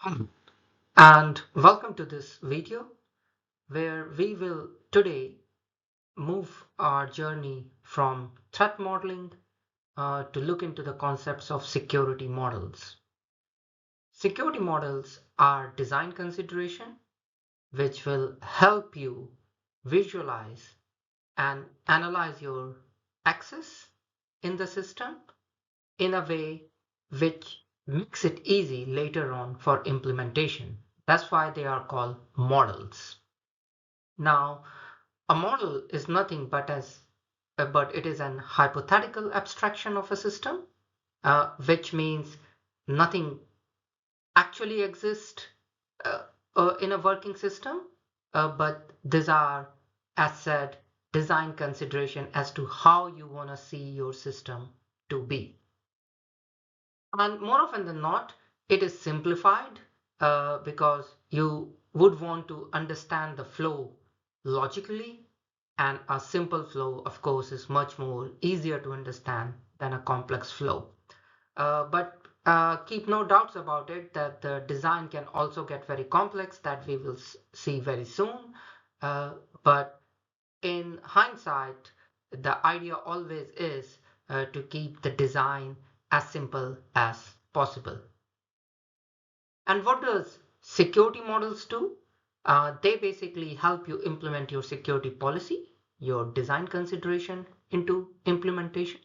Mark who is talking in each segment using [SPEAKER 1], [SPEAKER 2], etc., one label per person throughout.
[SPEAKER 1] Hi, and welcome to this video where we will today move our journey from threat modeling to look into the concepts of security models. Security models are design consideration which will help you visualize and analyze your access in the system in a way which makes it easy later on for implementation. That's why they are called models. Now, a model is nothing but it is an hypothetical abstraction of a system, which means nothing actually exists uh, in a working system, but these are, as said, design consideration as to how you want to see your system to be. And more often than not, it is simplified because you would want to understand the flow logically, and a simple flow, of course, is much more easier to understand than a complex flow. But keep no doubts about it that the design can also get very complex, that we will see very soon. But in hindsight, the idea always is to keep the design as simple as possible. And what does security models do? They basically help you implement your security policy, your design consideration into implementation.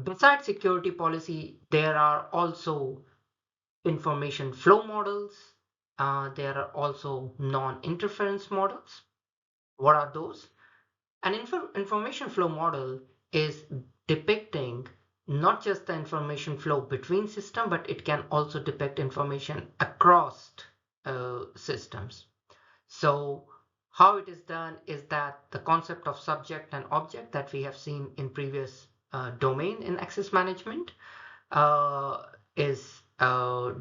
[SPEAKER 1] Besides security policy, there are also information flow models. There are also non-interference models. What are those? An information flow model is depicting not just the information flow between systems, but it can also depict information across systems. So how it is done is that the concept of subject and object that we have seen in previous domain in access management is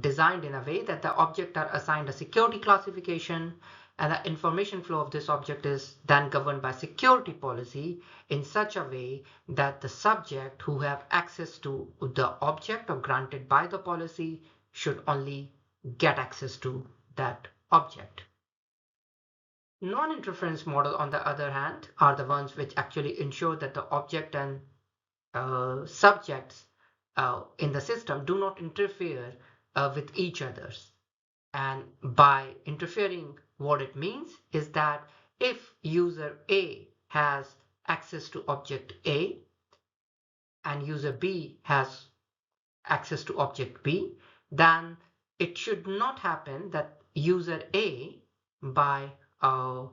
[SPEAKER 1] designed in a way that the object are assigned a security classification, and the information flow of this object is then governed by security policy in such a way that the subject who have access to the object or granted by the policy should only get access to that object. Non-interference model, on the other hand, are the ones which actually ensure that the object and subjects in the system do not interfere with each other's. And by interfering, what it means is that if user A has access to object A and user B has access to object B, then it should not happen that user A, by a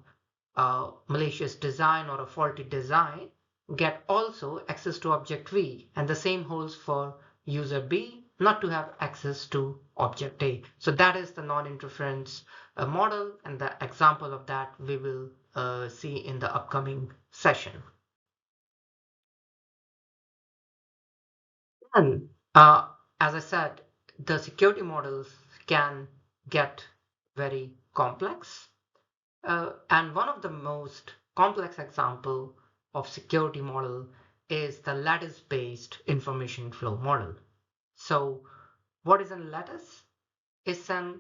[SPEAKER 1] malicious design or a faulty design, get also access to object V, and the same holds for user B not to have access to object A. So that is the non-interference model, and the example of that we will see in the upcoming session. And as I said, the security models can get very complex. And one of the most complex example of security model is the lattice-based information flow model. So what is a lattice? It's an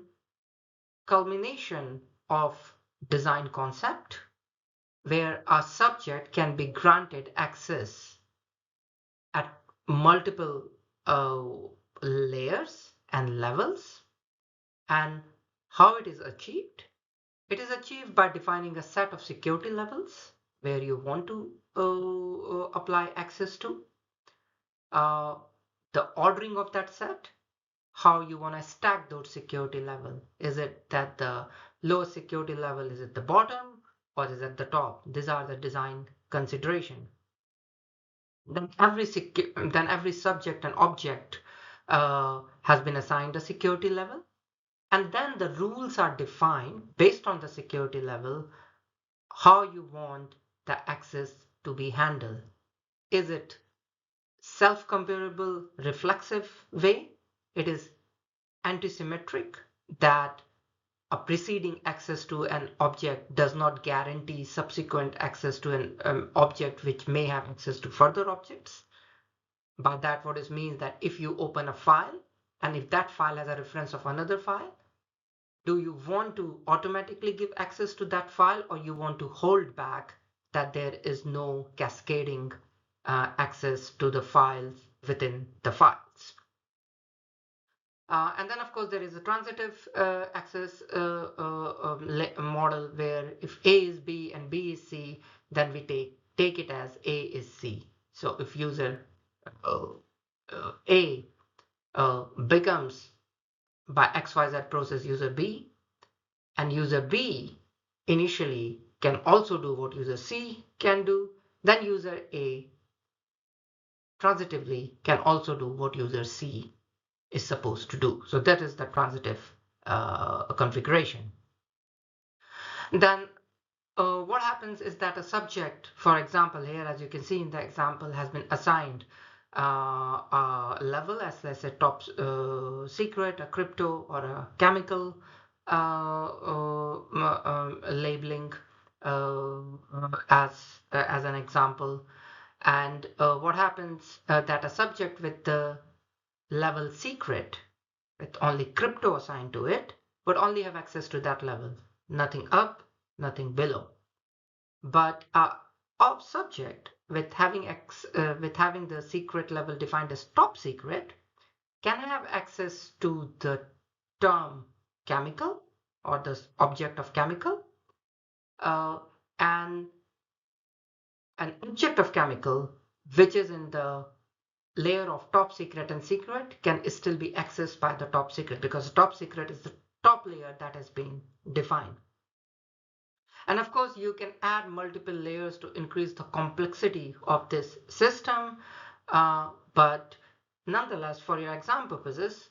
[SPEAKER 1] culmination of design concept where a subject can be granted access at multiple uh, layers and levels. And how it is achieved? It is achieved by defining a set of security levels where you want to apply access to, uh, the ordering of that set, how you want to stack those security level. Is it that the lowest security level is at the bottom or is at the top? These are the design consideration. Then every subject and object has been assigned a security level, and then the rules are defined based on the security level how you want the access to be handled. Is it self-comparable reflexive way? It is antisymmetric, that a preceding access to an object does not guarantee subsequent access to an object which may have access to further objects. By that, what it means that if you open a file and if that file has a reference of another file, do you want to automatically give access to that file, or you want to hold back that there is no cascading access to the files within the files? And then, of course, there is a transitive access model where if A is B and B is C, then we take it as A is C. So if user A becomes by XYZ process user B, and user B initially can also do what user C can do, then user A transitively can also do what user C is supposed to do. So that is the transitive configuration. Then what happens is that a subject, for example, here, as you can see in the example, has been assigned a level as, let's say, top secret, a crypto, or a chemical labeling as an example. And what happens that a subject with the level secret, with only crypto assigned to it, would only have access to that level, nothing up, nothing below. But a subject with having the secret level defined as top secret can have access to the term chemical, or the object of chemical, and an object of chemical which is in the layer of top secret and secret can still be accessed by the top secret, because the top secret is the top layer that has been defined. And of course, you can add multiple layers to increase the complexity of this system. But nonetheless, for your exam purposes,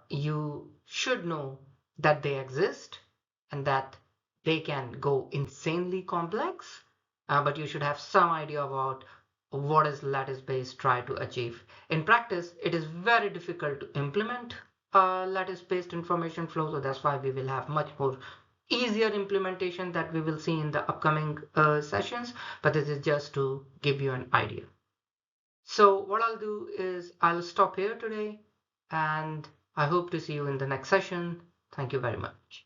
[SPEAKER 1] you should know that they exist and that they can go insanely complex. But you should have some idea about what is lattice-based try to achieve. In practice, it is very difficult to implement lattice-based information flow. So that's why we will have much more easier implementation that we will see in the upcoming sessions, but this is just to give you an idea. So what I'll do is I'll stop here today, and I hope to see you in the next session. Thank you very much.